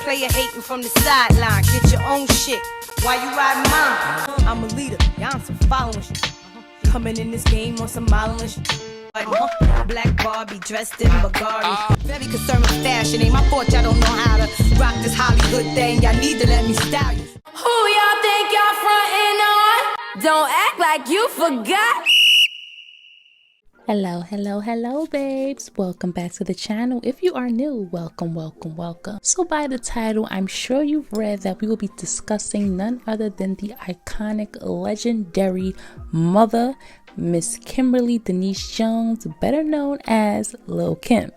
player hating from the sideline. Get your own shit while you riding mine. I'm a leader, y'all on some following shit. Coming in this game on some modeling shit. Black Barbie dressed in BARBIE. Very concerned with fashion. Ain't my fault y'all don't know how to rock this Hollywood thing. Y'all need to let me style you. Who y'all think y'all frontin' on? Don't act like you forgot. Hello babes, welcome back to the channel. If you are new, welcome. So by the title, I'm sure you've read that we will be discussing none other than the iconic, legendary mother, Miss Kimberly Denise Jones, better known as Lil' Kim.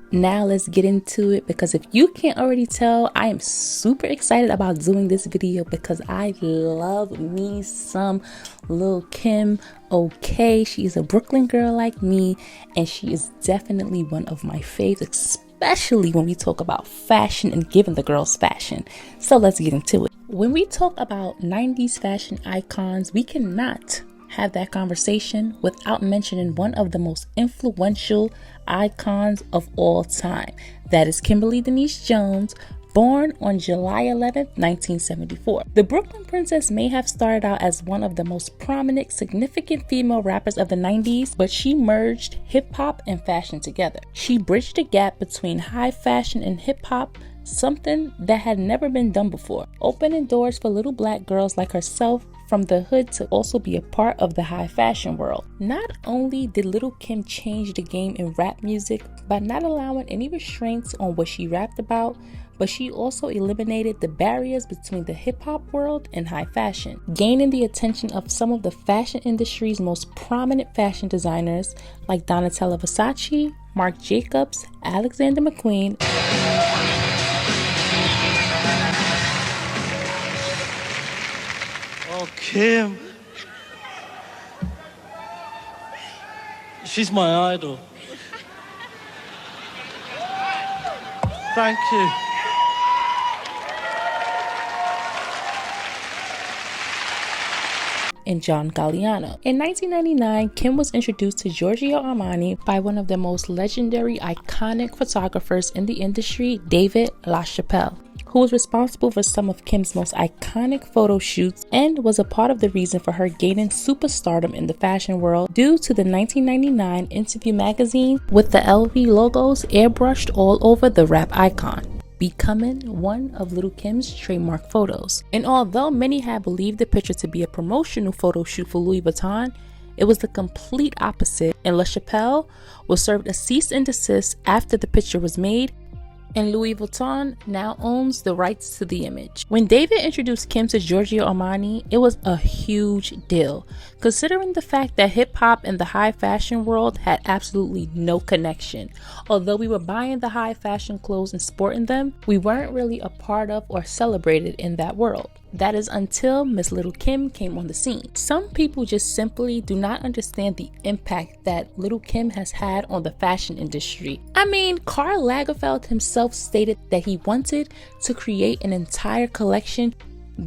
Now let's get into it, because if you can't already tell, I am super excited about doing this video because I love me some Lil' Kim. Okay, she is a Brooklyn girl like me, and she is definitely one of my faves, especially when we talk about fashion and giving the girls fashion. So let's get into it. When we talk about 90s fashion icons, we cannot have that conversation without mentioning one of the most influential icons of all time. That is Kimberly Denise Jones, born on July 11th, 1974. The Brooklyn Princess may have started out as one of the most prominent, significant female rappers of the 90s, but she merged hip-hop and fashion together. She bridged the gap between high fashion and hip-hop, something that had never been done before, opening doors for little black girls like herself from the hood to also be a part of the high fashion world. Not only did Lil' Kim change the game in rap music by not allowing any restraints on what she rapped about, but she also eliminated the barriers between the hip-hop world and high fashion, gaining the attention of some of the fashion industry's most prominent fashion designers like Donatella Versace, Marc Jacobs, Alexander McQueen, Oh, Kim. She's my idol. Thank you. and John Galliano. In 1999, Kim was introduced to Giorgio Armani by one of the most legendary, iconic photographers in the industry, David LaChapelle, who was responsible for some of Kim's most iconic photo shoots and was a part of the reason for her gaining superstardom in the fashion world due to the 1999 Interview magazine with the LV logos airbrushed all over the rap icon, becoming one of Lil' Kim's trademark photos. And although many had believed the picture to be a promotional photo shoot for Louis Vuitton, it was the complete opposite, and LaChapelle was served a cease and desist after the picture was made, and Louis Vuitton now owns the rights to the image. When David introduced Kim to Giorgio Armani, it was a huge deal, considering the fact that hip-hop and the high fashion world had absolutely no connection. Although we were buying the high fashion clothes and sporting them, we weren't really a part of or celebrated in that world. That is until Miss Lil' Kim came on the scene. Some people just simply do not understand the impact that Lil' Kim has had on the fashion industry. I mean, Karl Lagerfeld himself stated that he wanted to create an entire collection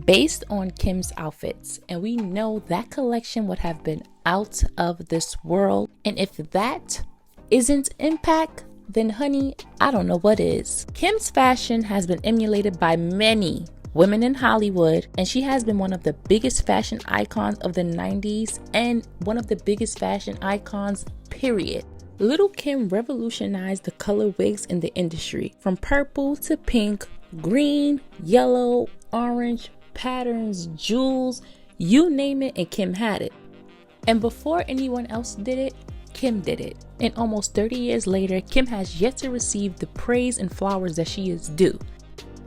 based on Kim's outfits, and we know that collection would have been out of this world. And if that isn't impact, then honey, I don't know what is. Kim's fashion has been emulated by many women in Hollywood, and she has been one of the biggest fashion icons of the 90s and one of the biggest fashion icons, period. Lil' Kim revolutionized the color wigs in the industry, from purple to pink, green, yellow, orange, patterns, jewels, you name it, and Kim had it. And before anyone else did it, Kim did it. And almost 30 years later, Kim has yet to receive the praise and flowers that she is due.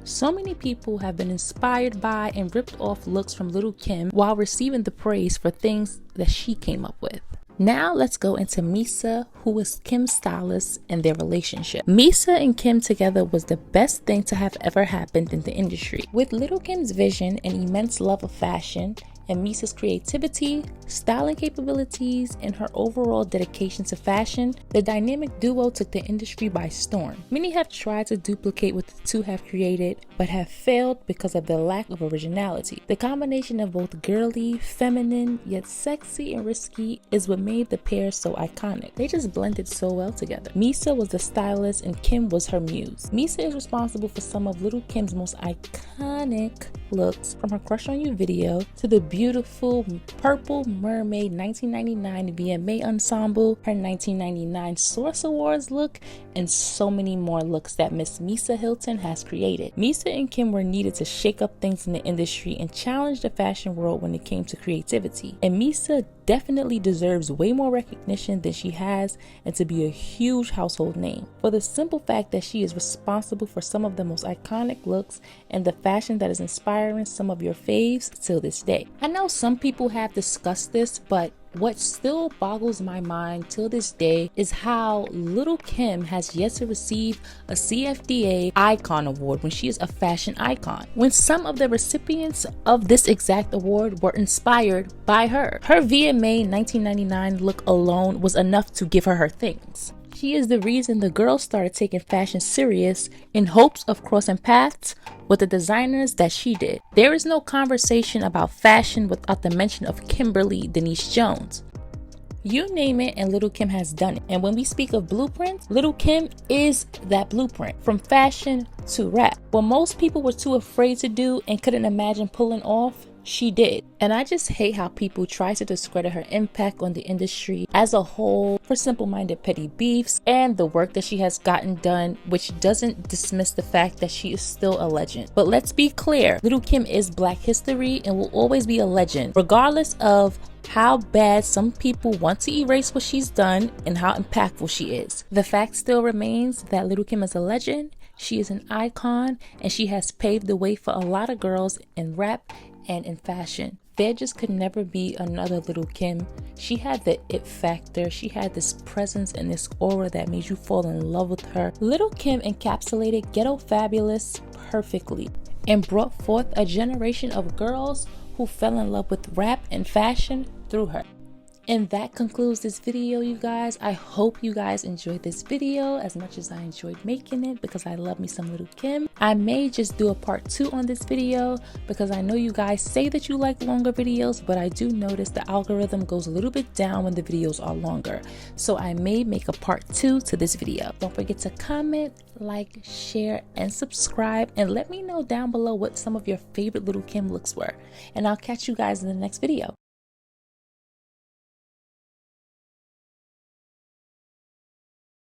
So many people have been inspired by and ripped off looks from Lil' Kim while receiving the praise for things that she came up with. Now let's go into Misa, who was Kim's stylist, and their relationship. Misa and Kim together was the best thing to have ever happened in the industry. With Lil' Kim's vision and immense love of fashion, and Misa's creativity, styling capabilities, and her overall dedication to fashion, the dynamic duo took the industry by storm. Many have tried to duplicate what the two have created, but have failed because of the lack of originality. The combination of both girly, feminine, yet sexy and risky is what made the pair so iconic. They just blended so well together. Misa was the stylist and Kim was her muse. Misa is responsible for some of Little Kim's most iconic looks, from her Crush on You video to the beautiful Purple Mermaid 1999 VMA ensemble, her 1999 Source Awards look, and so many more looks that Miss Misa Hilton has created. Misa and Kim were needed to shake up things in the industry and challenge the fashion world when it came to creativity. And Misa definitely deserves way more recognition than she has, and to be a huge household name for the simple fact that she is responsible for some of the most iconic looks and the fashion that is inspiring some of your faves till this day. I know some people have discussed this, but what still boggles my mind till this day is how Little Kim has yet to receive a CFDA Icon Award when she is a fashion icon, when some of the recipients of this exact award were inspired by her. Her VMA 1999 look alone was enough to give her things. She is the reason the girls started taking fashion serious in hopes of crossing paths with the designers that she did. There is no conversation about fashion without the mention of Kimberly Denise Jones. You name it and Little Kim has done it. And when we speak of blueprints, Little Kim is that blueprint, from fashion to rap. What most people were too afraid to do and couldn't imagine pulling off, she did. And I just hate how people try to discredit her impact on the industry as a whole for simple-minded petty beefs and the work that she has gotten done, which doesn't dismiss the fact that she is still a legend. But let's be clear, Little Kim is Black history and will always be a legend, regardless of how bad some people want to erase what she's done and how impactful she is. The fact still remains that Little Kim is a legend, she is an icon, and she has paved the way for a lot of girls in rap and in fashion. There just could never be another Little Kim. She had the it factor. She had this presence and this aura that made you fall in love with her. Little Kim encapsulated ghetto fabulous perfectly and brought forth a generation of girls who fell in love with rap and fashion through her. And that concludes this video, you guys. I hope you guys enjoyed this video as much as I enjoyed making it, because I love me some Little Kim. I may just do a part 2 on this video because I know you guys say that you like longer videos, but I do notice the algorithm goes a little bit down when the videos are longer. So I may make a part 2 to this video. Don't forget to comment, like, share, and subscribe, and let me know down below what some of your favorite Little Kim looks were. And I'll catch you guys in the next video.